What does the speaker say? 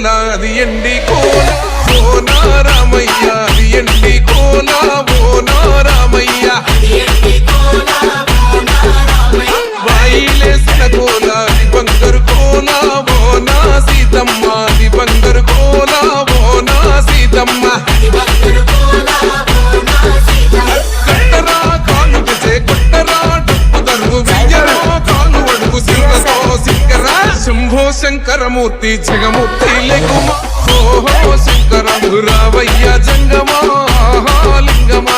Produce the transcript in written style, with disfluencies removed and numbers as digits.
కోల అది ఎండి కోల ఓ నా రామయ్య అది ఎండి కోల ఓ నా రామయ్య బాయిలేసిన కోల అది బంగారు కోల ఓ నా సీతమ్మ అది బంగారు కోల ఓ నా సీతమ్మ కట్టరా కాలు పిసే కొట్టరా డప్పు దరువు వియ్యరా కాలు అడుగు సింగతో సింగరా శంభో శంకరమూర్తి జగమూర్తి లెగుమా ఓహో శంకర రావయ్య జంగమా లింగమా